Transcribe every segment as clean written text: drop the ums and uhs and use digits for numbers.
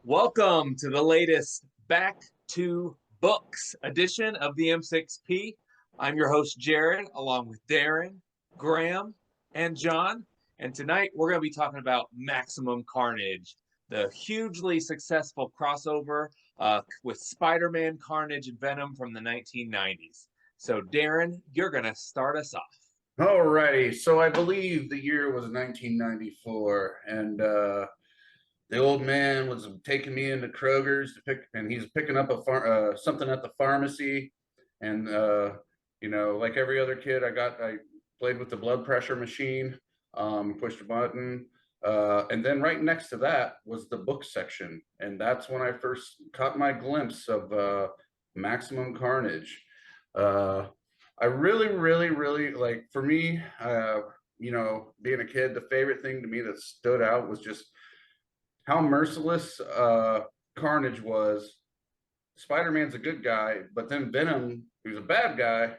Welcome to the latest Back to Books edition of the M6P. I'm your host, Jared, along with Darren, Graham, and John. And tonight we're going to be talking about Maximum Carnage, the hugely successful crossover with Spider Man, Carnage, and Venom from the 1990s. So, Darren, you're going to start us off. Alrighty, so I believe the year was 1994, and the old man was taking me into Kroger's to pick, and he's picking up something at the pharmacy, and like every other kid, I played with the blood pressure machine, pushed a button, and then right next to that was the book section, and that's when I first caught my glimpse of Maximum Carnage. I really, really, really like, for me, being a kid, the favorite thing to me that stood out was just how merciless Carnage was. Spider-Man's a good guy, but then Venom, who's a bad guy,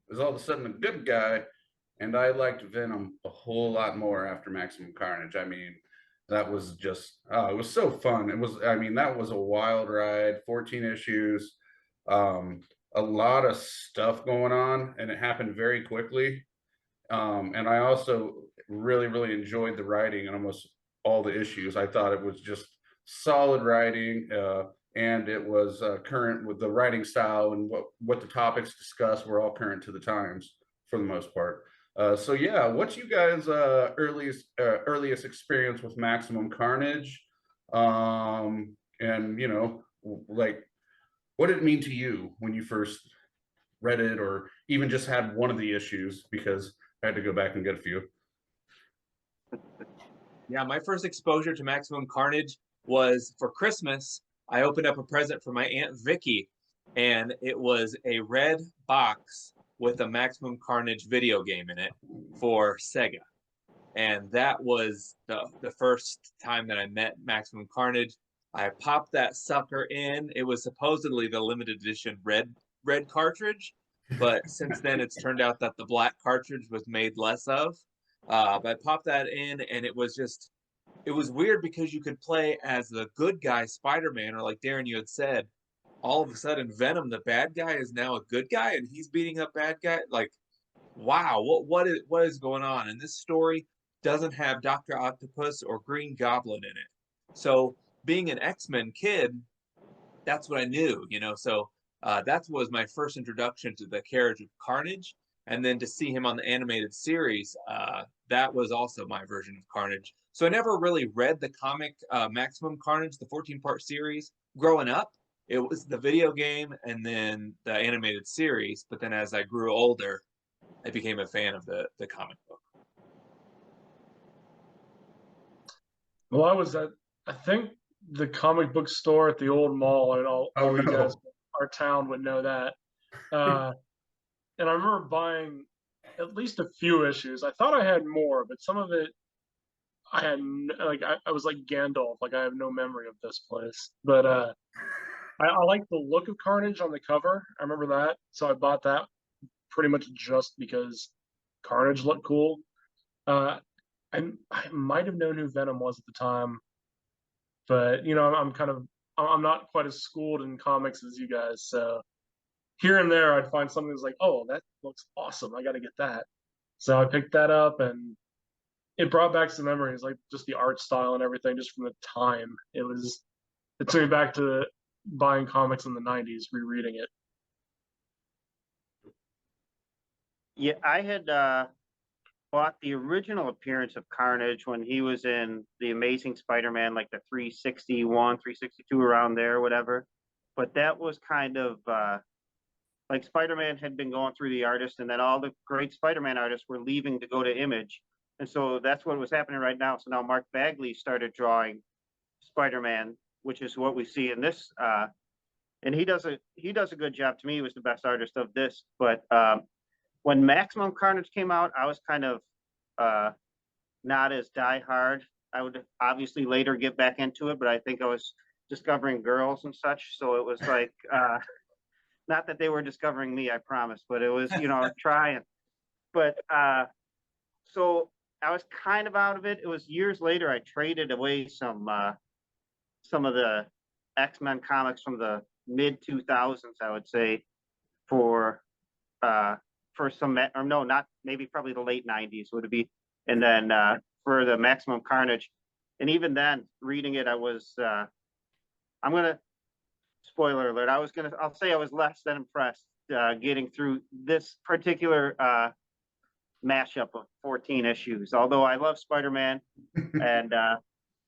is all of a sudden a good guy. And I liked Venom a whole lot more after Maximum Carnage. I mean, that was just, it was so fun. That was a wild ride, 14 issues. A lot of stuff going on, and it happened very quickly. And I also really, really enjoyed the writing in almost all the issues. I thought it was just solid writing, and it was current with the writing style, and what the topics discussed were all current to the times for the most part. So yeah, what's you guys' earliest experience with Maximum Carnage? And like, what did it mean to you when you first read it, or even just had one of the issues? Because I had to go back and get a few. Yeah, my first exposure to Maximum Carnage was for Christmas. I opened up a present for my Aunt Vicky, and it was a red box with a Maximum Carnage video game in it for Sega. And that was the first time that I met Maximum Carnage. I popped that sucker in. It was supposedly the limited edition red cartridge, but since then it's turned out that the black cartridge was made less of. But I popped that in, and it was weird because you could play as the good guy Spider-Man, or like Darren, you had said, all of a sudden Venom, the bad guy, is now a good guy and he's beating up bad guy. Like, wow, what is going on? And this story doesn't have Dr. Octopus or Green Goblin in it. So being an X-Men kid, that's what I knew. So that was my first introduction to the character of Carnage. And then to see him on the animated series, that was also my version of Carnage. So I never really read the comic Maximum Carnage, the 14-part series, growing up. It was the video game and then the animated series. But then as I grew older, I became a fan of the comic book. Well, I was at, I think, the comic book store at the old mall, and all you guys, our town, would know that. And I remember buying at least a few issues. I thought I had more, but some of it I had, like, I was like Gandalf, like I have no memory of this place. But I like the look of Carnage on the cover. I remember that, so I bought that pretty much just because Carnage looked cool. I might have known who Venom was at the time, but I'm not quite as schooled in comics as you guys. So here and there, I'd find something that's like, oh, that looks awesome. I got to get that. So I picked that up, and it brought back some memories, like just the art style and everything, just from the time. It took me back to buying comics in the 90s, rereading it. Yeah, I had bought the original appearance of Carnage when he was in the Amazing Spider-Man, like the 361, 362, around there, whatever. But that was kind of like Spider-Man had been going through the artist, and then all the great Spider-Man artists were leaving to go to Image. And so that's what was happening right now. So now Mark Bagley started drawing Spider-Man, which is what we see in this. And he does a good job. To me, he was the best artist of this. But when Maximum Carnage came out, I was kind of not as diehard. I would obviously later get back into it, but I think I was discovering girls and such. So it was like, not that they were discovering me, I promise, but it was, trying. But so I was kind of out of it. It was years later I traded away some some of the X-Men comics from the mid 2000s, I would say, for some, or no, not maybe probably the late 90s would it be, and then for the Maximum Carnage, and even then, reading it, I was I'm gonna spoiler alert. I'll say I was less than impressed getting through this particular mashup of 14 issues. Although I love Spider-Man, and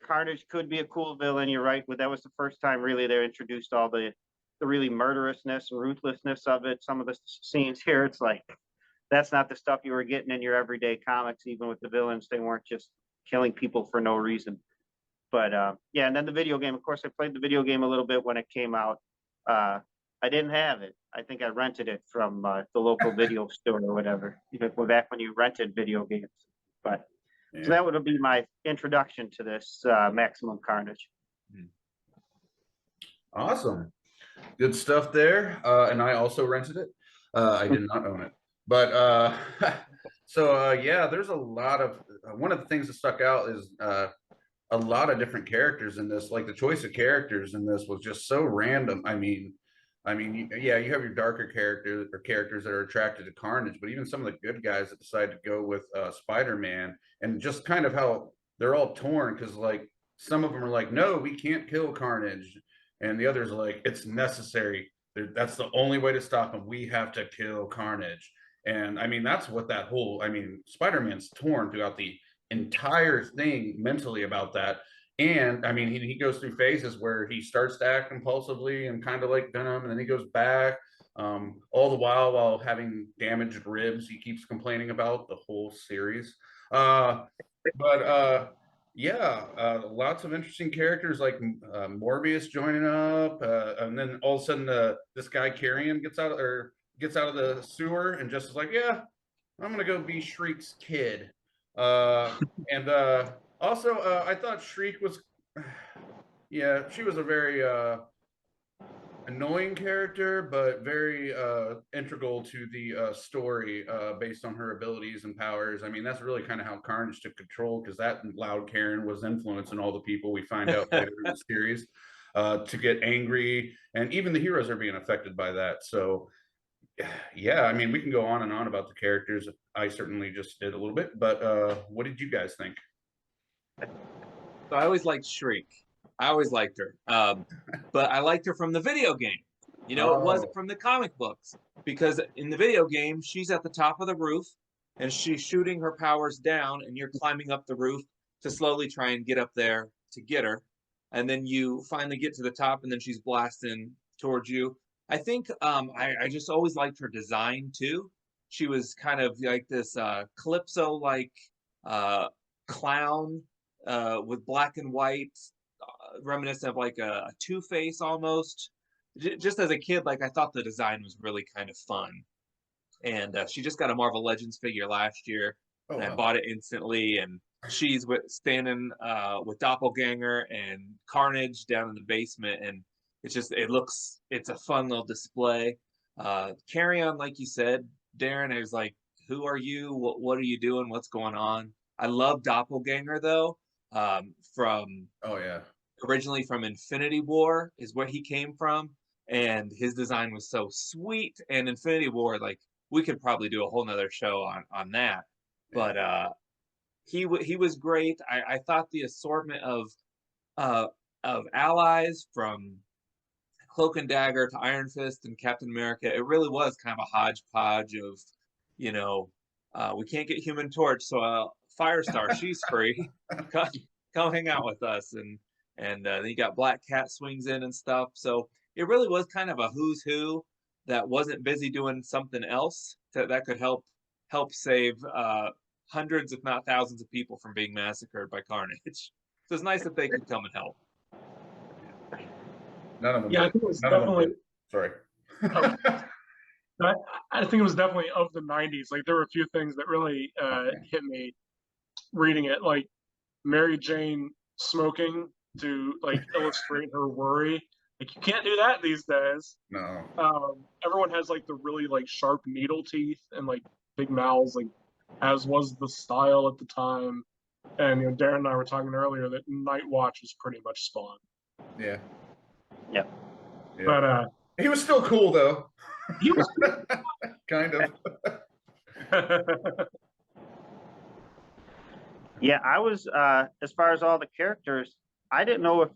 Carnage could be a cool villain. You're right, but that was the first time really they introduced all the really murderousness and ruthlessness of it. Some of the scenes here, it's like that's not the stuff you were getting in your everyday comics. Even with the villains, they weren't just killing people for no reason. But yeah, and then the video game. Of course, I played the video game a little bit when it came out. I didn't have it. I think I rented it from the local video store or whatever. Back when you rented video games. But Yeah. so that would be my introduction to this Maximum Carnage. Awesome. Good stuff there. And I also rented it. I did not own it. But so yeah, there's a lot of one of the things that stuck out is a lot of different characters in this. Like the choice of characters in this was just so random. I mean, yeah, you have your darker characters or characters that are attracted to Carnage, but even some of the good guys that decide to go with Spider-Man, and just kind of how they're all torn because like some of them are like, no, we can't kill Carnage, and the others are like, it's necessary. That's the only way to stop him. We have to kill Carnage. And I mean, that's what that whole, I mean, Spider-Man's torn throughout the entire thing mentally about that. And I mean, he goes through phases where he starts to act impulsively and kind of like Venom, and then he goes back. All the while having damaged ribs, he keeps complaining about the whole series. Yeah, lots of interesting characters like Morbius joining up, and then all of a sudden this guy Carrion gets out of the sewer and just is like, yeah, I'm gonna go be Shriek's kid. And also, I thought Shriek was, yeah, she was a very annoying character, but very integral to the story based on her abilities and powers. I mean, that's really kind of how Carnage took control, because that loud Karen was influencing all the people we find out later in the series to get angry, and even the heroes are being affected by that. So yeah, I mean, we can go on and on about the characters. I certainly just did a little bit, but what did you guys think? So I always liked Shriek. I always liked her. But I liked her from the video game. You know, it wasn't from the comic books, because in the video game, she's at the top of the roof and she's shooting her powers down, and you're climbing up the roof to slowly try and get up there to get her. And then you finally get to the top, and then she's blasting towards you. I think I just always liked her design too. She was kind of like this Calypso-like clown with black and white, reminiscent of like a Two-Face almost. Just as a kid, like I thought the design was really kind of fun. And she just got a Marvel Legends figure last year, and I bought it instantly. And she's standing with Doppelganger and Carnage down in the basement, and it's a fun little display. Carrion, like you said, Darren, I was like, who are you? What are you doing? What's going on? I love Doppelganger though. From originally from Infinity War is where he came from, and his design was so sweet. And Infinity War, like we could probably do a whole nother show on that. But he was great. I thought the assortment of allies from Cloak and Dagger to Iron Fist and Captain America, it really was kind of a hodgepodge of, you know, we can't get Human Torch, so Firestar, she's free. Come hang out with us, and then you got Black Cat swings in and stuff. So it really was kind of a who's who that wasn't busy doing something else that could help save hundreds, if not thousands, of people from being massacred by Carnage. So it's nice that they could come and help. None of them. Yeah, I think it was definitely. Sorry. I think it was definitely of the 90s. Like there were a few things that really hit me reading it, like Mary Jane smoking to like illustrate her worry. Like you can't do that these days. No. Everyone has like the really like sharp needle teeth and like big mouths, like as was the style at the time. And Darren and I were talking earlier that Night Watch was pretty much Spawn. Yeah. Yep. Yeah. But He was still cool though. he was Kind of. Yeah, I was as far as all the characters, I didn't know if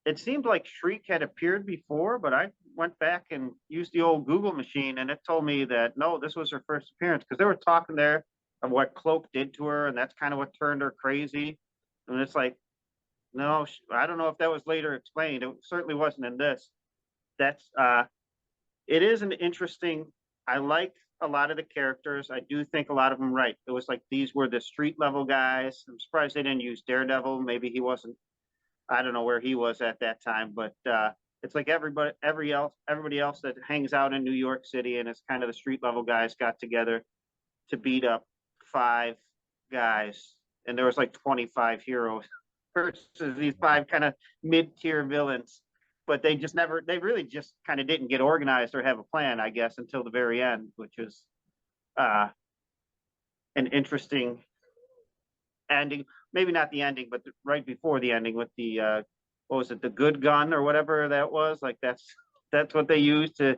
it seemed like Shriek had appeared before, but I went back and used the old Google machine and it told me that no, this was her first appearance because they were talking there of what Cloak did to her, and that's kind of what turned her crazy. And it's like, no, I don't know if that was later explained. It certainly wasn't in this. That's it is an interesting. I like a lot of the characters. I do think a lot of them right. It was like these were the street level guys. I'm surprised they didn't use Daredevil. Maybe he wasn't. I don't know where he was at that time, but it's like everybody else that hangs out in New York City and it's kind of the street level guys got together to beat up 5 guys, and there was like 25 heroes versus these 5 kind of mid-tier villains. But they really just kind of didn't get organized or have a plan, I guess, until the very end, which was an interesting ending. Maybe not the ending, but right before the ending with the what was it, the good gun or whatever that was. Like that's what they used to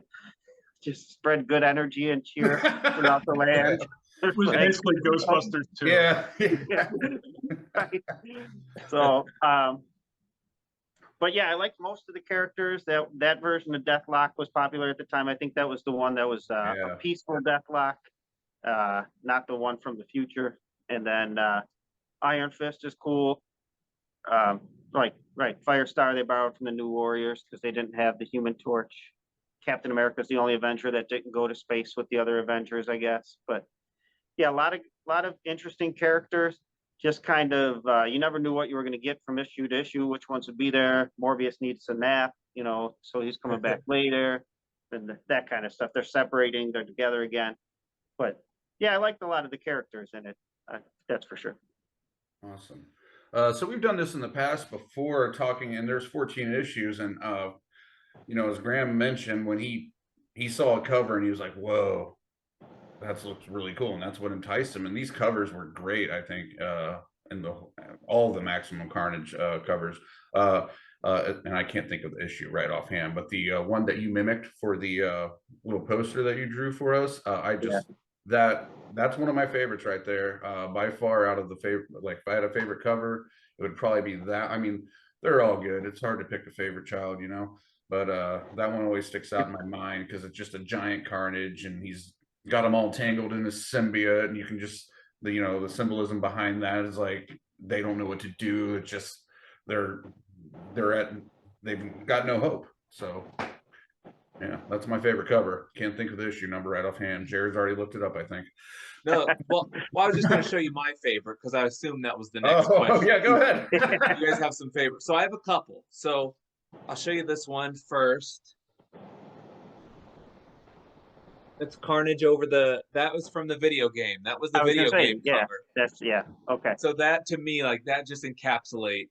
just spread good energy and cheer throughout the land. it was basically Ghostbusters 2. Yeah. Yeah. Right. So but yeah, I liked most of the characters. That version of Deathlock was popular at the time. I think that was the one that was a peaceful Deathlock, not the one from the future. And then Iron Fist is cool. Right. Firestar they borrowed from the New Warriors because they didn't have the Human Torch. Captain America's the only Avenger that didn't go to space with the other Avengers, I guess. But yeah, a lot of interesting characters. Just kind of you never knew what you were going to get from issue to issue, which ones would be there. Morbius needs a nap, so he's coming back later, and that kind of stuff. They're separating, they're together again. But yeah, I liked a lot of the characters in it. That's for sure. Awesome. So we've done this in the past before, talking, and there's 14 issues, and as Graham mentioned, when he saw a cover and he was like, "Whoa, that looks really cool," and that's what enticed him. And these covers were great, I think, and all the Maximum Carnage covers. And I can't think of the issue right offhand, but the one that you mimicked for the little poster that you drew for us, that's one of my favorites right there, by far. Out of the favorite, like if I had a favorite cover, it would probably be that. I mean, they're all good. It's hard to pick a favorite child, but that one always sticks out in my mind because it's just a giant Carnage, and he's got them all tangled in this symbiote, and you can just the symbolism behind that is like they don't know what to do. It's just they've got no hope. So yeah, that's my favorite cover. Can't think of the issue number right offhand. Jared's already looked it up, I think. No, well, I was just going to show you my favorite because I assumed that was the next question. Yeah, go ahead. You guys have some favorites. So I have a couple. So I'll show you this one first. It's Carnage that was from the video game. That was the video game cover. Okay. So that to me, like that just encapsulates,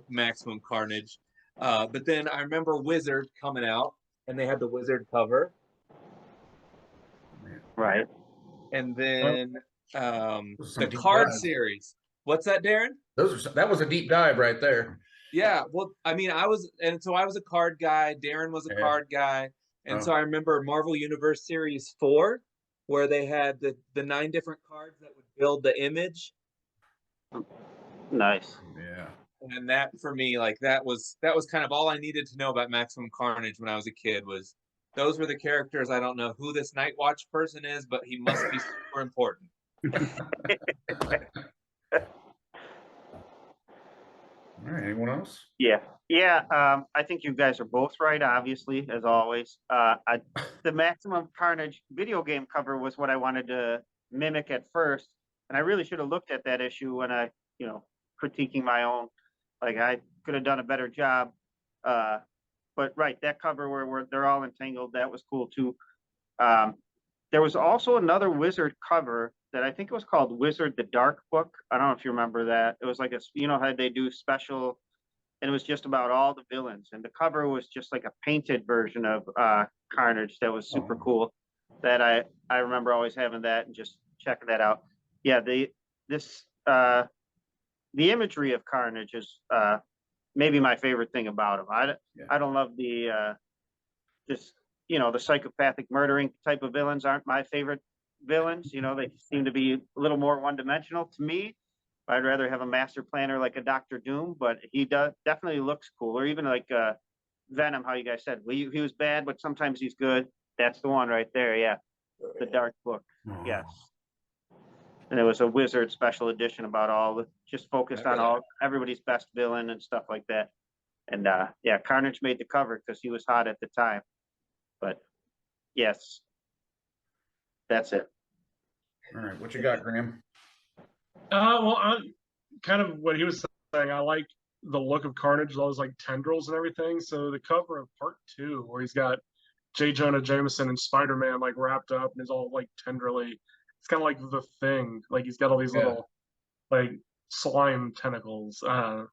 Maximum Carnage. But then I remember Wizard coming out and they had the Wizard cover. Right. And then the card series. What's that, Darren? That was a deep dive right there. Yeah. Well, I mean, I was a card guy. Darren was a card guy. And so I remember Marvel Universe Series 4, where they had the 9 different cards that would build the image. Nice. Yeah. And that for me, like that was kind of all I needed to know about Maximum Carnage when I was a kid. Was those were the characters. I don't know who this Night Watch person is, but he must be super important. All right. Anyone else? Yeah. I think you guys are both right, obviously, as always. The Maximum Carnage video game cover was what I wanted to mimic at first, and I really should have looked at that issue when I, critiquing my own. Like I could have done a better job. But right, that cover where they're all entangled, that was cool too. There was also another Wizard cover that I think it was called Wizard the Dark Book. I don't know if you remember that. It was like how they do special, and it was just about all the villains. And the cover was just like a painted version of Carnage that was super cool. That I remember always having that and just checking that out. Yeah, the imagery of Carnage is maybe my favorite thing about him. Yeah. I don't love the just, you know, the psychopathic murdering type of villains aren't my favorite villains. You know, they seem to be a little more one-dimensional to me. I'd rather have a master planner like a Doctor Doom, but he definitely looks cool. Or even like Venom, how you guys said, well, he was bad, but sometimes he's good. That's the one right there. Yeah, the Dark Book. Oh. Yes. And it was a Wizard special edition about just focused on everybody's best villain and stuff like that. And yeah, Carnage made the cover because he was hot at the time. But yes, that's it. All right, what you got, Graham? Well, I'm kind of what he was saying. I like the look of Carnage, all those like tendrils and everything. So the cover of part 2, where he's got J. Jonah Jameson and Spider-Man like wrapped up and is all like tenderly. It's kind of like the Thing. Like he's got all these little like slime tentacles. I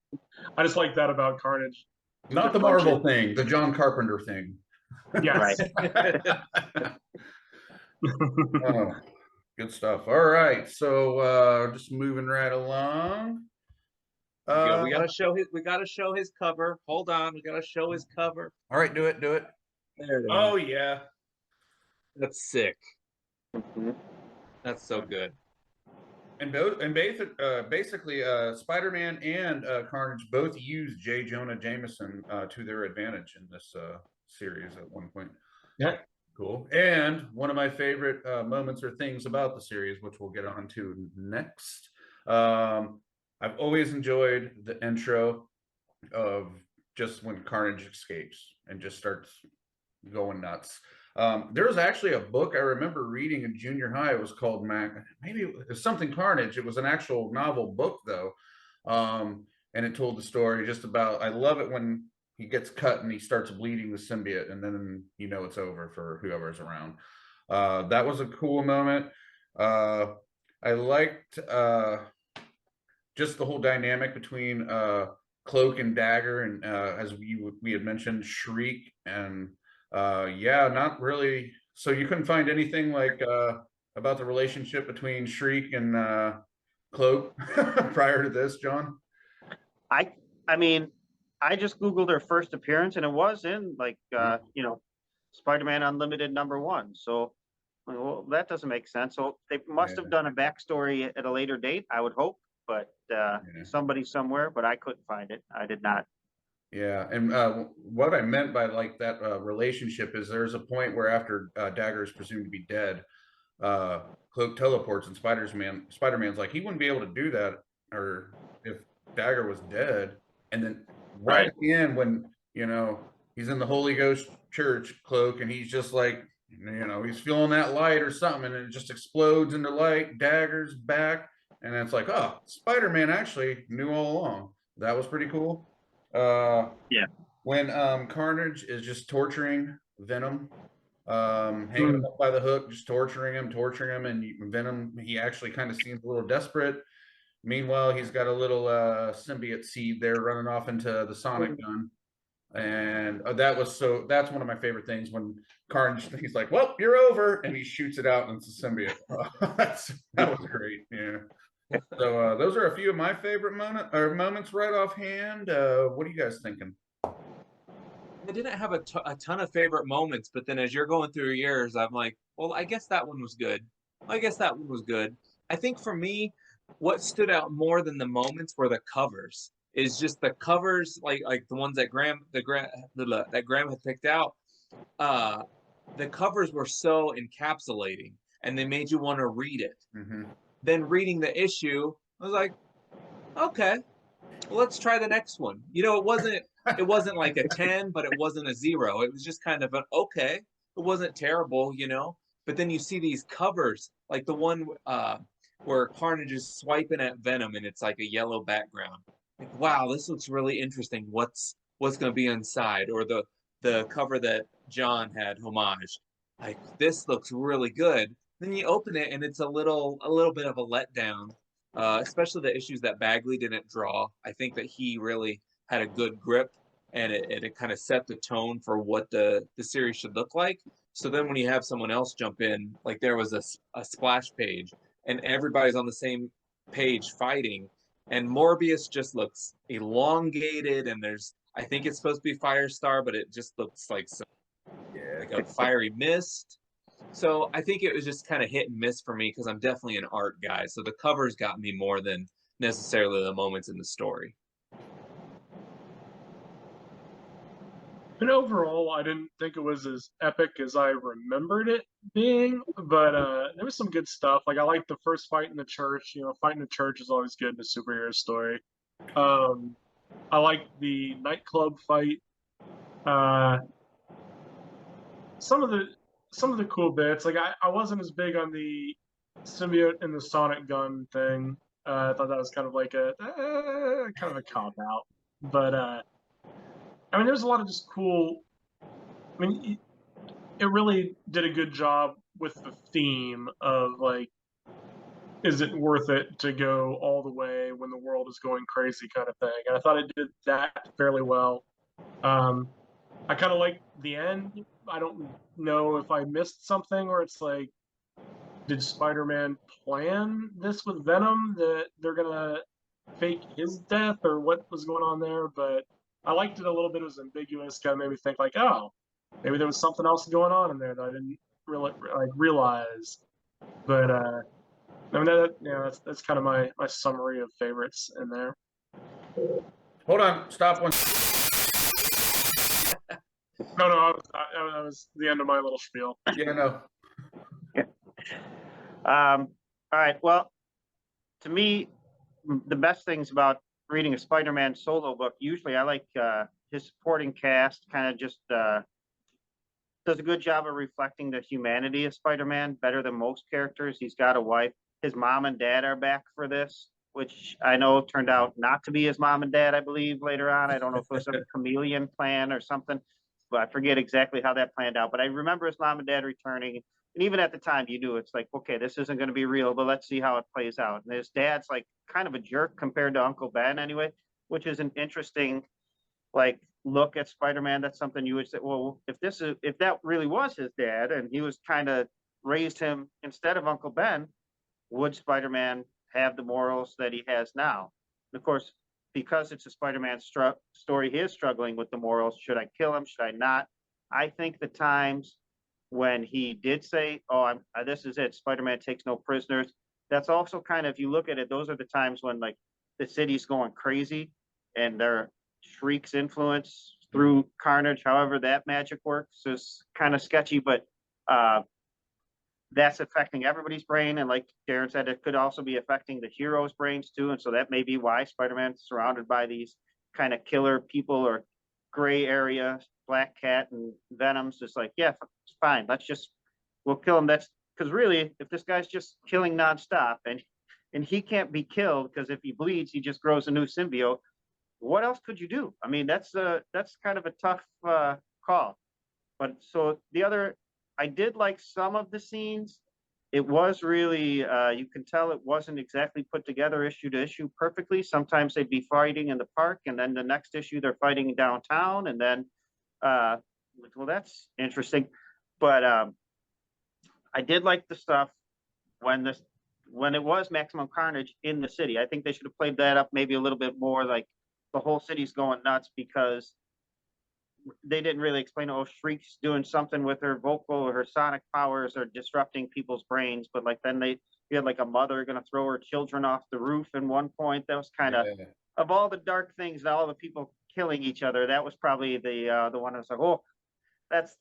just like that about Carnage. Not the Marvel thing, the John Carpenter thing. Yes. Oh, good stuff. All right, so just moving right along. We gotta show his cover. Hold on, we gotta show his cover. All right, do it. There it is. Oh yeah, That's sick. That's so good. and basically, Spider-Man and Carnage both use J. Jonah Jameson to their advantage in this series at one point. Yeah. Cool. And one of my favorite moments or things about the series, which we'll get on to next. I've always enjoyed the intro of just when Carnage escapes and just starts going nuts. There was actually a book I remember reading in junior high. It was called maybe it was something Carnage. It was an actual novel book though. And it told the story just about, I love it when he gets cut and he starts bleeding the symbiote, and then you know it's over for whoever's around. That was a cool moment. I liked just the whole dynamic between Cloak and Dagger, and as we had mentioned, Shriek, and yeah, not really. So you couldn't find anything like about the relationship between Shriek and Cloak prior to this, John? I mean, I just Googled her first appearance and it was in like, you know, Spider-Man Unlimited #1. So, well, that doesn't make sense. So they must have done a backstory at a later date, I would hope, but somebody somewhere, but I couldn't find it. I did not. Yeah, and what I meant by like that relationship is there's a point where after Dagger is presumed to be dead, Cloak teleports and Spider-Man's like, he wouldn't be able to do that, or if Dagger was dead. And then right at the end, when you know he's in the Holy Ghost Church, Cloak, and he's just like, you know, he's feeling that light or something, and it just explodes into light. Dagger's back, and it's like, oh, Spider-Man actually knew all along. That was pretty cool. Yeah. When Carnage is just torturing Venom, hanging him up by the hook, just torturing him, and Venom, he actually kind of seems a little desperate. Meanwhile, he's got a little symbiote seed there running off into the sonic gun. And that's one of my favorite things when Carnage, he's like, well, you're over, and he shoots it out and it's a symbiote. That was great. Yeah. So those are a few of my favorite moments right offhand. What are you guys thinking? I didn't have a ton of favorite moments, but then as you're going through yours, I'm like, well, I guess that one was good. I think for me, what stood out more than the moments were the covers. Is just the covers, like the ones that Graham had picked out. The covers were so encapsulating, and they made you want to read it. Mm-hmm. Then reading the issue, I was like, okay, well, let's try the next one. You know, it wasn't like a 10, but it wasn't a 0. It was just kind of an okay. It wasn't terrible, you know. But then you see these covers, like the one where Carnage is swiping at Venom, and it's like a yellow background. Like, wow, this looks really interesting. What's going to be inside? Or the cover that John had homaged. Like, this looks really good. Then you open it, and it's a little bit of a letdown. Especially the issues that Bagley didn't draw. I think that he really had a good grip, and it kind of set the tone for what the series should look like. So then when you have someone else jump in, like there was a splash page, and everybody's on the same page fighting, And Morbius just looks elongated, and I think it's supposed to be Firestar, but it just looks like like a fiery mist. So I think it was just kind of hit and miss for me because I'm definitely an art guy. So the covers got me more than necessarily the moments in the story. And overall, I didn't think it was as epic as I remembered it being, but there was some good stuff. Like I liked the first fight in the church. You know, fighting in the church is always good in a superhero story. I liked the nightclub fight. Uh, some of the cool bits. Like I wasn't as big on the symbiote and the sonic gun thing. I thought that was kind of like a kind of a cop out. But I mean, there's a lot of just cool. I mean, it really did a good job with the theme of like, is it worth it to go all the way when the world is going crazy, kind of thing. And I thought it did that fairly well. I kind of like the end. I don't know if I missed something where it's like, did Spider-Man plan this with Venom that they're gonna fake his death or what was going on there? But I liked it a little bit. It was ambiguous, kind of made me think like, oh, maybe there was something else going on in there that I didn't really like realize. But I mean, that's kind of my summary of favorites in there. Hold on, stop one. No, that was the end of my little spiel. Yeah, no. All right. Well, to me, the best things about reading a Spider-Man solo book, usually I like his supporting cast kind of just does a good job of reflecting the humanity of Spider-Man better than most characters. He's got a wife. His mom and dad are back for this, which I know turned out not to be his mom and dad, I believe, later on. I don't know if it was a chameleon plan or something, but I forget exactly how that planned out. But I remember his mom and dad returning. And even at the time, you knew it's like, okay, this isn't going to be real, but let's see how it plays out. And his dad's like kind of a jerk compared to Uncle Ben anyway, which is an interesting like look at Spider-Man. That's something you would say, well, if that really was his dad and he was kind of raised him instead of Uncle Ben, would Spider-Man have the morals that he has now? And of course, because it's a Spider-Man story, he is struggling with the morals. Should I kill him? Should I not? I think the times when he did say, "Oh, this is it. Spider-Man takes no prisoners." That's also kind of, if you look at it, those are the times when like the city's going crazy, and there are Shriek's influence through Carnage. However, that magic works is kind of sketchy, but that's affecting everybody's brain. And like Darren said, it could also be affecting the heroes' brains too. And so that may be why Spider-Man's surrounded by these kind of killer people or gray area, Black Cat and Venom's just like, yeah, it's fine. We'll kill him. That's because really, if this guy's just killing nonstop and he can't be killed because if he bleeds, he just grows a new symbiote. What else could you do? I mean, that's kind of a tough call. But so I did like some of the scenes. It was really, you can tell it wasn't exactly put together issue to issue perfectly. Sometimes they'd be fighting in the park, and then the next issue they're fighting downtown, and then, well, that's interesting. But I did like the stuff when it was Maximum Carnage in the city. I think they should have played that up maybe a little bit more, like the whole city's going nuts because they didn't really explain, oh, Shriek's doing something with her vocal or her sonic powers are disrupting people's brains. But like then you had like a mother going to throw her children off the roof in one point. That was kind of all the dark things and all the people killing each other. That was probably the one I was like, oh, that's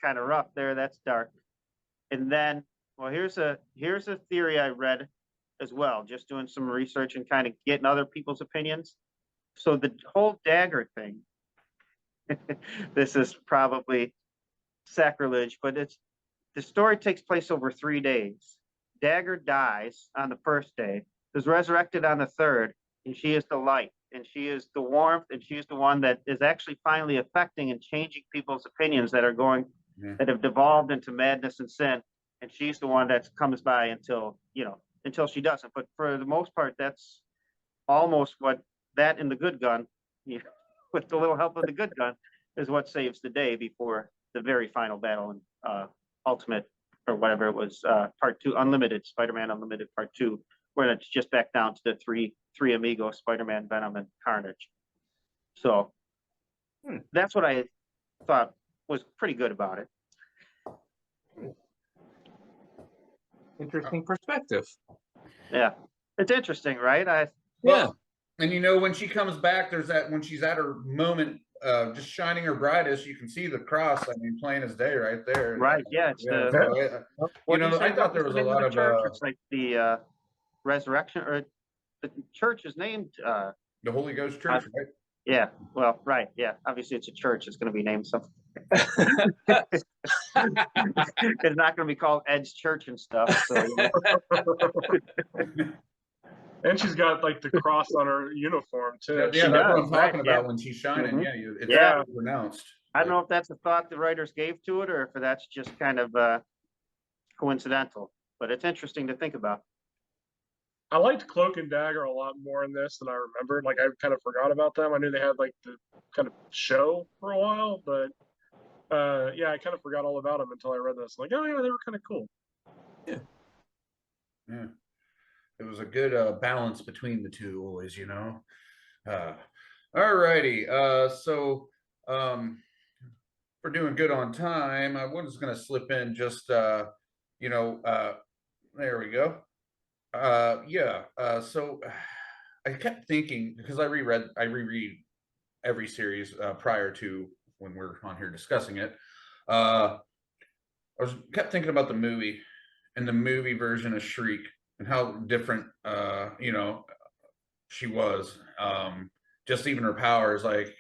kind of rough there. That's dark. And then, well, here's a theory I read as well, just doing some research and kind of getting other people's opinions. So the whole dagger thing, this is probably sacrilege, but the story takes place over 3 days. Dagger dies on the first day, is resurrected on the third, and she is the light, and she is the warmth, and she is the one that is actually finally affecting and changing people's opinions that that have devolved into madness and sin. And she's the one that comes by until she doesn't. But for the most part, that's almost what that and the good gun, with the little help of the good gun, is what saves the day before the very final battle in Ultimate or whatever it was, Part 2, Unlimited, Spider-Man Unlimited Part 2, when it's just back down to the three amigos, Spider-Man, Venom, and Carnage. So that's what I thought was pretty good about it. Interesting perspective. Yeah, it's interesting, right? Yeah. And you know, when she comes back, there's that when she's at her moment, just shining her brightest, you can see the cross. I mean, plain as day, right there. Right. Yeah. It's Yeah. the. So you know, I thought there was a lot of. It's like the resurrection, or the church is named. The Holy Ghost Church, right? Yeah. Well, right. Yeah. Obviously, it's a church. It's going to be named something. It's not going to be called Ed's Church and stuff. So. And she's got like the cross on her uniform too. Yeah, that's what I'm talking about when she's shining. Mhm. Yeah, it's pronounced. I don't know if that's a thought the writers gave to it, or if that's just kind of coincidental. But it's interesting to think about. I liked Cloak and Dagger a lot more in this than I remembered. Like I kind of forgot about them. I knew they had like the kind of show for a while, but yeah, I kind of forgot all about them until I read this. Like, oh yeah, they were kind of cool. Yeah. It was a good balance between the two always, you know. All righty. So we're doing good on time. I was going to slip in just, you know, there we go. Yeah. So I kept thinking, because I reread every series prior to when we're on here discussing it. I kept thinking about the movie and the movie version of Shriek, and how different you know, she was. Just even her powers, like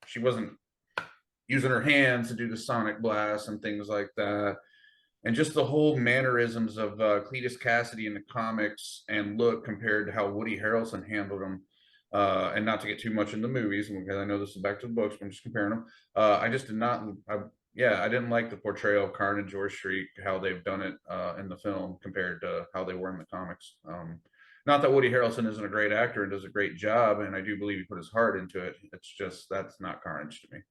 she wasn't using her hands to do the sonic blast and things like that, and just the whole mannerisms of Cletus Cassidy in the comics and look compared to how Woody Harrelson handled them. And not to get too much in the movies, because I know this is back to the books, but I'm just comparing them. I just did not. I didn't like the portrayal of Carnage or Shriek, how they've done it in the film compared to how they were in the comics. Not that Woody Harrelson isn't a great actor and does a great job, and I do believe he put his heart into it. It's just that's not Carnage to me.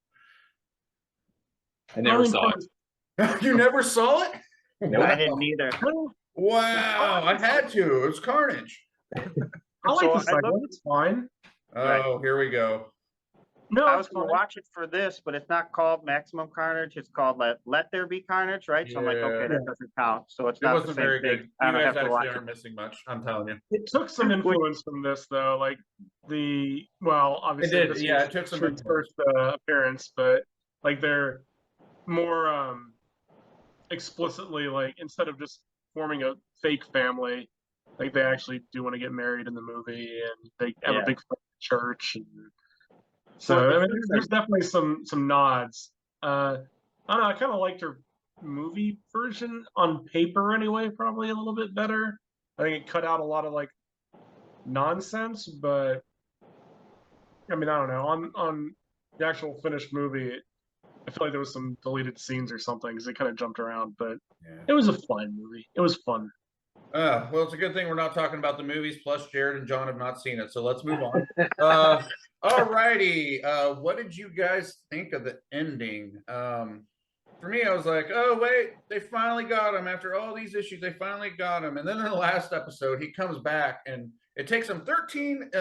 I never saw it. You never saw it? Nope. I didn't either. Wow, I had to. It was Carnage. I like So the second one. It's fine. Oh, here we go. No, I it's was going fine. to watch it for this, but it's not called Maximum Carnage. It's called Let There Be Carnage, right? So I'm like, okay, that doesn't count. So it's It not the wasn't same very thing. good. I You don't guys have to watch actually it. aren't missing much. I'm telling you. It took some influence from this, though. Like well, obviously, It did, this yeah, was it took some Shriek's influence. first appearance, but like they're more explicitly, like, instead of just forming a fake family, like they actually do want to get married in the movie, and they have a big church. And so I mean, there's definitely some nods. I don't know. I kind of liked her movie version on paper anyway, probably a little bit better. I think it cut out a lot of like nonsense, but I mean, I don't know. On the actual finished movie, I feel like there was some deleted scenes or something because it kind of jumped around, but it was a fine movie. It was fun. Well, it's a good thing we're not talking about the movies. Plus, Jared and John have not seen it, so let's move on. All righty. What did you guys think of the ending? For me, I was like, oh wait, they finally got him after all these issues. They finally got him, and then in the last episode, he comes back, and it takes him 13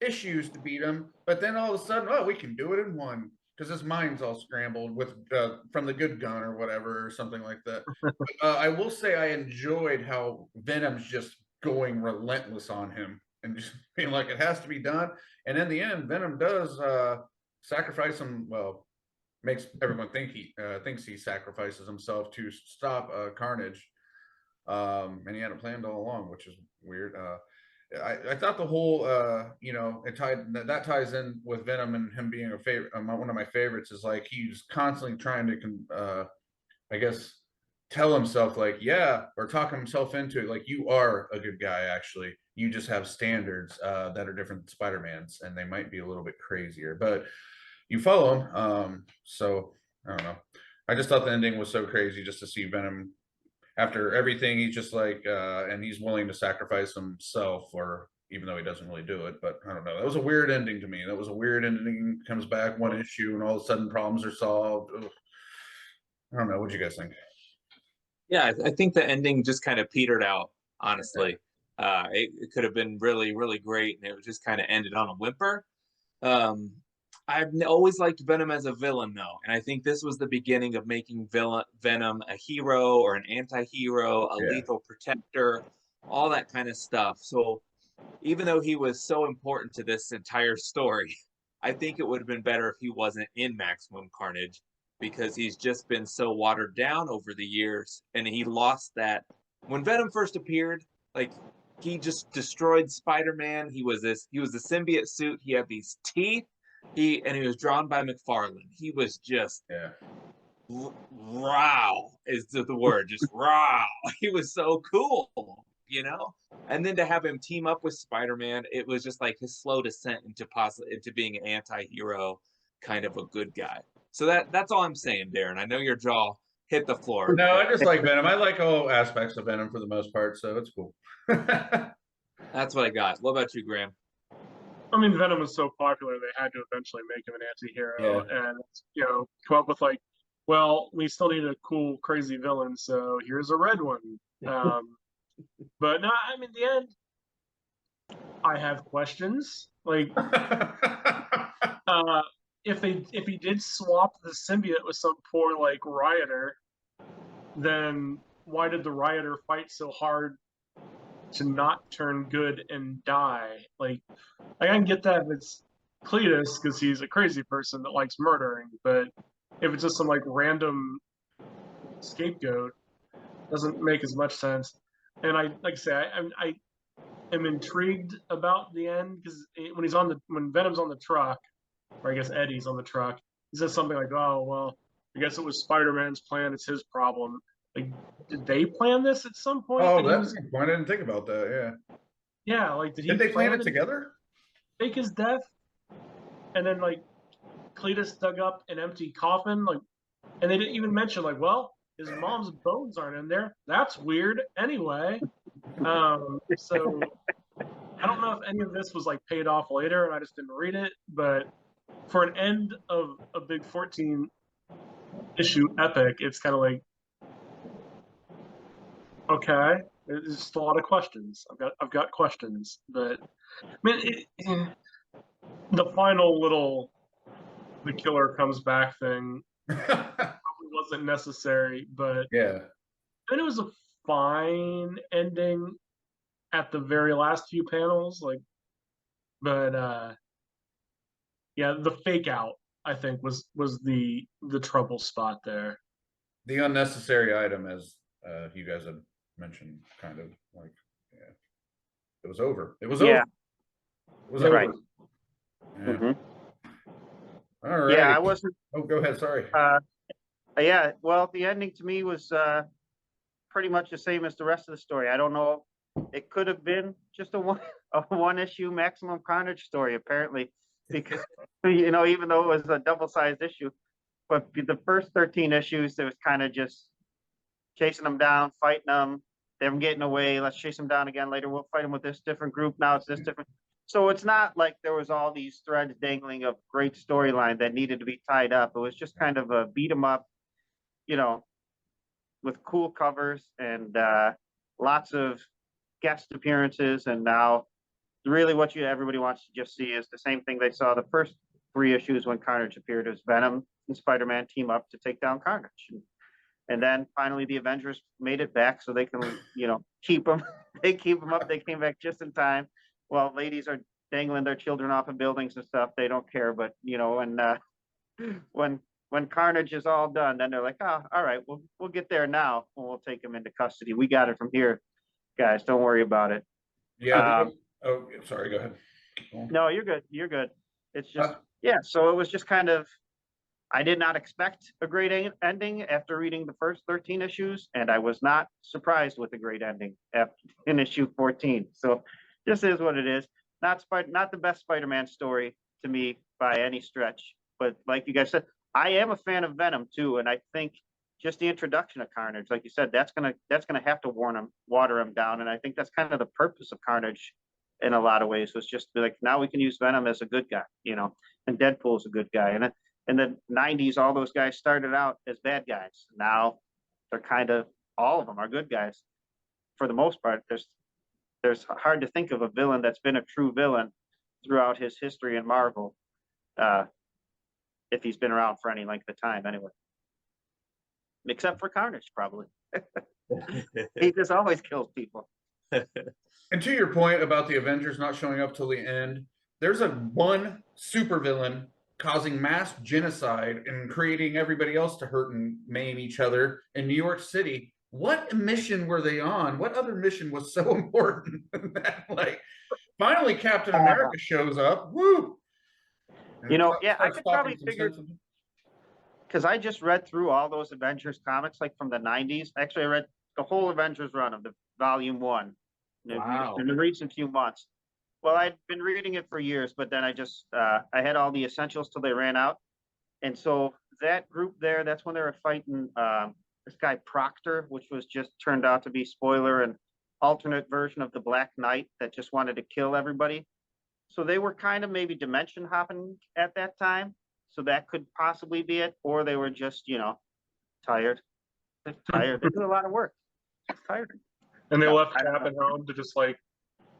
issues to beat him. But then all of a sudden, oh, we can do it in one. Because his mind's all scrambled with from the good gun or whatever or something like that. I will say I enjoyed how Venom's just going relentless on him and just being like, it has to be done. And in the end, Venom does sacrifice him. Well, makes everyone think he thinks he sacrifices himself to stop Carnage. And he had it planned all along, which is weird. I thought the whole you know, it that ties in with Venom and him being a favorite. One of my favorites is like he's constantly trying to I guess tell himself like, yeah, or talk himself into it, like, you are a good guy, actually. You just have standards that are different than Spider-Man's, and they might be a little bit crazier, but you follow him. So I don't know. I just thought the ending was so crazy just to see Venom after everything. He's just like, and he's willing to sacrifice himself, or even though he doesn't really do it. But I don't know. That was a weird ending to me. That was a weird ending. Comes back one issue, and all of a sudden problems are solved. Ugh. I don't know. What do you guys think? Yeah, I think the ending just kind of petered out, honestly. It could have been really, really great, and it was just kind of ended on a whimper. Um, always liked Venom as a villain, though, and I think this was the beginning of making Venom a hero or an anti-hero, a Yeah. lethal protector, all that kind of stuff. So even though he was so important to this entire story, I think it would have been better if he wasn't in Maximum Carnage, because he's just been so watered down over the years, and he lost that. When Venom first appeared, like, he just destroyed Spider-Man. He was a symbiote suit. He had these teeth. He was drawn by McFarlane. He was just Yeah. raw is the word, just raw. He was so cool, you know. And then to have him team up with Spider-Man, it was just like his slow descent into being an anti-hero, kind of a good guy. So that's all I'm saying, Darren. I know your jaw hit the floor. No, I just like Venom. I like all aspects of Venom for the most part, so it's cool. That's what I got. What about you, Graham? I mean, Venom was so popular they had to eventually make him an anti-hero, and come up with like, well, we still need a cool, crazy villain, so here's a red one. But no, I mean, in the end, I have questions. Like, if he did swap the symbiote with some poor like rioter, then why did the rioter fight so hard to not turn good and die? Like, I can get that if it's Cletus because he's a crazy person that likes murdering, but if it's just some like random scapegoat, doesn't make as much sense. And I am intrigued about the end because when Venom's on the truck, or I guess Eddie's on the truck, he says something like, "Oh well, I guess it was Spider-Man's plan. It's his problem." Like, did they plan this at some point? Oh, that's a good point. I didn't think about that. Yeah. Yeah, like Did they plan it together? Fake his death, and then like Cletus dug up an empty coffin, like, and they didn't even mention like, well, his mom's bones aren't in there. That's weird. Anyway, so I don't know if any of this was like paid off later, and I just didn't read it. But for an end of a big 14 issue epic, it's kind of like, okay, there's just a lot of questions. I've got questions, but I mean, the final little the killer comes back thing probably wasn't necessary, but Yeah. it was a fine ending at the very last few panels, like, but yeah, the fake out I think was the trouble spot there. The unnecessary item, as you guys had mentioned, kind of like, yeah, it was over. It was over. Yeah. It was Right. over. Yeah. Mhm. All right. Yeah, I wasn't. Oh, go ahead. Sorry. Yeah, well, the ending to me was pretty much the same as the rest of the story. I don't know. It could have been just a one issue Maximum Carnage story, apparently, because even though it was a double-sized issue, but the first 13 issues, it was kind of just chasing them down, fighting them, them getting away. Let's chase them down again later. We'll fight them with this different group. Now it's this different. So it's not like there was all these threads dangling of great storyline that needed to be tied up. It was just kind of a beat 'em up, with cool covers and lots of guest appearances. And now really what everybody wants to just see is the same thing they saw the first 3 issues when Carnage appeared, as Venom and Spider-Man team up to take down Carnage. And then finally the Avengers made it back so they can, keep them. They keep them up. They came back just in time. While ladies are dangling their children off of buildings and stuff, they don't care. But, when Carnage is all done, then they're like, oh, all right, we'll get there now. And we'll take him into custody. We got it from here, guys. Don't worry about it. Yeah. Oh, sorry. Go ahead. No, you're good. You're good. It's just, yeah. So it was just kind of, I did not expect a great ending after reading the first 13 issues, and I was not surprised with a great ending in issue 14. So this is what it is. Not the best Spider-Man story to me by any stretch, but like you guys said, I am a fan of Venom too, and I think just the introduction of Carnage, like you said, that's gonna have to water him down, and I think that's kind of the purpose of Carnage in a lot of ways, was just be like, now we can use Venom as a good guy, and Deadpool's a good guy, and in the 90s, all those guys started out as bad guys. Now they're kind of, all of them are good guys for the most part. There's there's hard to think of a villain that's been a true villain throughout his history in Marvel, if he's been around for any length of time, anyway. Except for Carnage, probably. He just always kills people. And to your point about the Avengers not showing up till the end, there's one supervillain causing mass genocide and creating everybody else to hurt and maim each other in New York City. What mission were they on? What other mission was so important that, like, finally Captain America shows up? Woo! And You know, yeah, I starts could stopping probably some figure, sensitive- because I just read through all those Avengers comics, like from the 90s. Actually, I read the whole Avengers run of the volume 1 Wow. in the recent few months. Well, I'd been reading it for years, but then I just, I had all the essentials till they ran out. And so that group there, that's when they were fighting this guy Proctor, which was just turned out to be, spoiler, an alternate version of the Black Knight that just wanted to kill everybody. So they were kind of maybe dimension hopping at that time. So that could possibly be it. Or they were just, you know, tired. They're tired. They do a lot of work. Tired. And they No, left I don't Cap know. at home to just like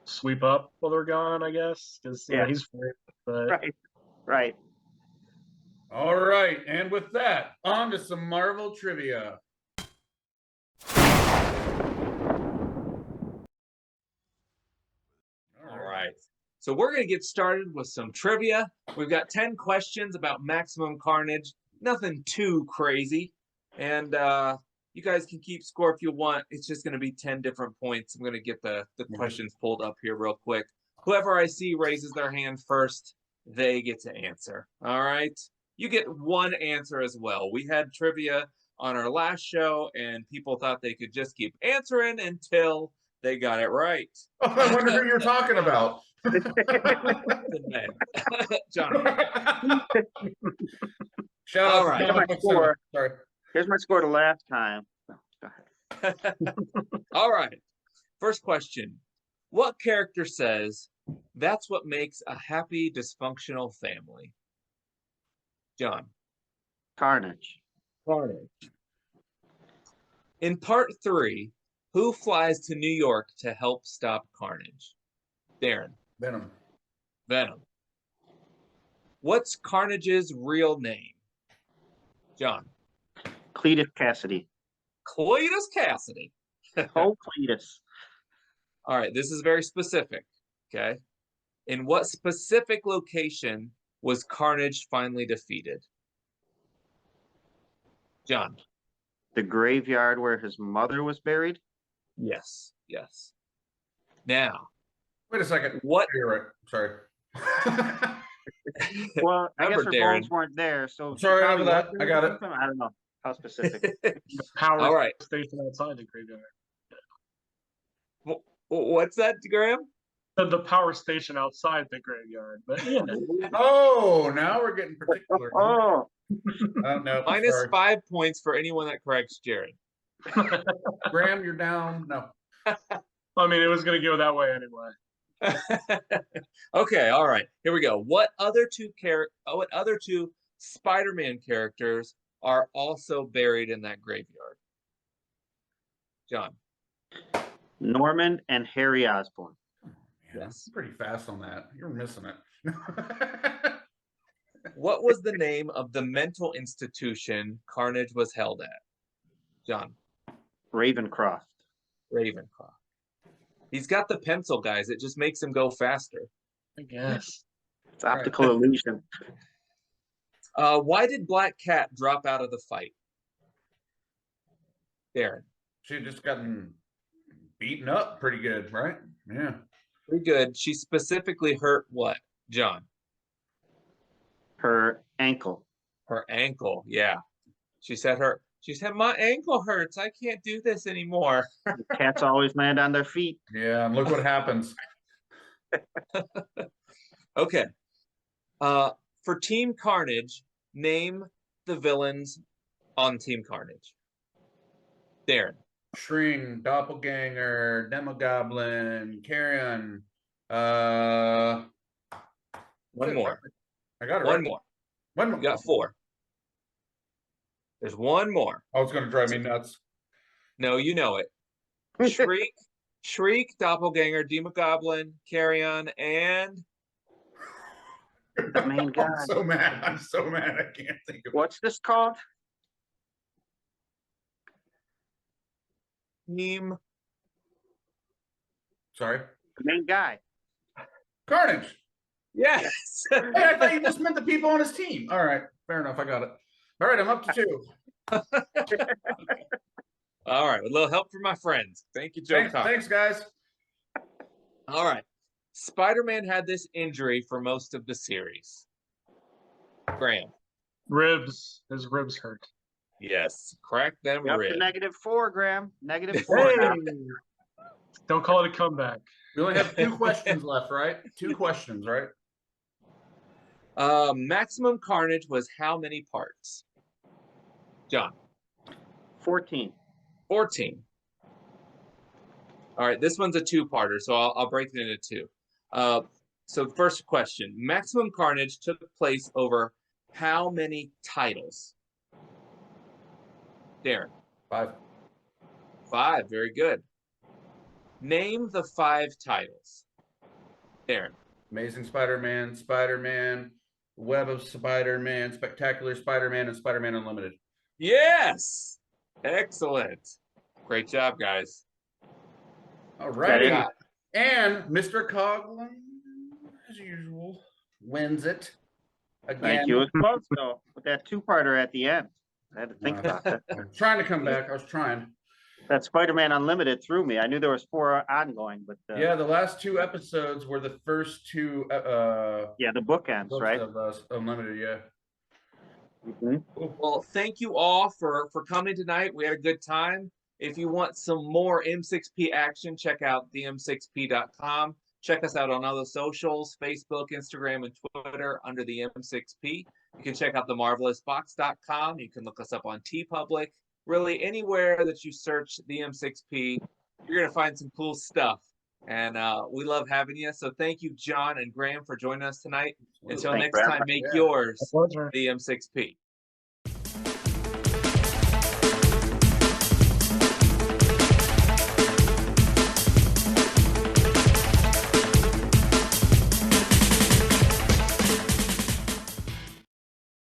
sweep up while they're gone, I guess, because Yeah. he's free. But Right. Right. All right, and with that, on to some Marvel trivia. All right. So we're going to get started with some trivia. We've got 10 questions about Maximum Carnage. Nothing too crazy. And you guys can keep score if you want. It's just going to be 10 different points. I'm going to get the questions pulled up here real quick. Whoever I see raises their hand first, they get to answer. All right. You get one answer as well. We had trivia on our last show, and people thought they could just keep answering until they got it right. Oh, I wonder who you're talking about. John. Shout All out right. to John McSorley. Score. Sorry. Here's my score to last time. Go ahead. All right. First question. What character says, "That's what makes a happy, dysfunctional family"? John. Carnage. Carnage. In part 3, who flies to New York to help stop Carnage? Darren. Venom. Venom. What's Carnage's real name? John. Cletus Cassidy. Cletus Cassidy. Oh, Cletus. All right, this is very specific, okay? In what specific location was Carnage finally defeated? John. The graveyard where his mother was buried. Yes, yes. Now, Wait a second. what? You're right. Sorry. Well, I guess Remember, her Darren. bones weren't there, so Sorry probably about that. was I got it. something. I don't know how specific. the power All right. station outside the graveyard. What's that, Graham? The power station outside the graveyard, but you know. Oh, now we're getting particular. Oh, No, Minus sorry. 5 points for anyone that corrects Jared. Graham, you're down. No. I mean, it was going to go that way anyway. Okay, all right. Here we go. What other two Spider-Man characters are also buried in that graveyard? John. Norman and Harry Osborn. Yes. Pretty fast on that. You're missing it. What was the name of the mental institution Carnage was held at? John. Ravencroft. Ravencroft. He's got the pencil, guys. It just makes him go faster. I guess. It's optical illusion. Why did Black Cat drop out of the fight? Darren. She had just gotten beaten up pretty good, right? Yeah. Pretty good. She specifically hurt what? John. Her ankle. Her ankle. Yeah. She said my ankle hurts. I can't do this anymore. Cats always land on their feet. Yeah, and look what happens. Okay. For Team Carnage, name the villains on Team Carnage. Darren. Shring, Doppelganger, Demogoblin, Carrion. One more. I got it. One right. more. One more. You got 4. There's one more. Oh, it's going to drive me nuts. No, you know it. Shriek, Shriek, Doppelganger, Demogoblin, Carrion, and The main guy. I'm so mad. I'm so mad. I can't think of it. What's this called? Team. Sorry. The main guy. Carnage. Yes. Hey, I thought you just meant the people on his team. All right. Fair enough. I got it. All right. I'm up to 2. All right. A little help from my friends. Thank you, Joe. Thanks, guys. All right. Spider-Man had this injury for most of the series. Graham. Ribs. His ribs hurt. Yes. Crack them You're up ribs. to -4, Graham. -4. Hey! now. Don't call it a comeback. We only have 2 questions left, right? 2 questions, right? Maximum Carnage was how many parts? John. 14. 14. All right, this one's a 2-parter, so I'll break it into 2. So first question, Maximum Carnage took place over how many titles? Darren. 5. 5, very good. Name the 5 titles. Darren. Amazing Spider-Man, Spider-Man, Web of Spider-Man, Spectacular Spider-Man, and Spider-Man Unlimited. Yes! Excellent. Great job, guys. All right. Yeah. And Mr. Coughlin, as usual, wins it again. Thank you. It was close though, with that 2-parter at the end. I had to think about that. I'm trying to come back. I was trying. That Spider-Man Unlimited threw me. I knew there was 4 ongoing, but Yeah, the last 2 episodes were the first 2 yeah, the bookends, books right? of Unlimited, yeah. Mhm. Well, thank you all for coming tonight. We had a good time. If you want some more M6P action, check out the M6P.com. Check us out on all the socials, Facebook, Instagram, and Twitter under the M6P. You can check out themarvelousbox.com. You can look us up on TeePublic. Really, anywhere that you search the M6P, you're going to find some cool stuff. And we love having you. So thank you, John and Graham, for joining us tonight. Until Thanks, next Graham. time, make Yeah. yours A pleasure. the M6P.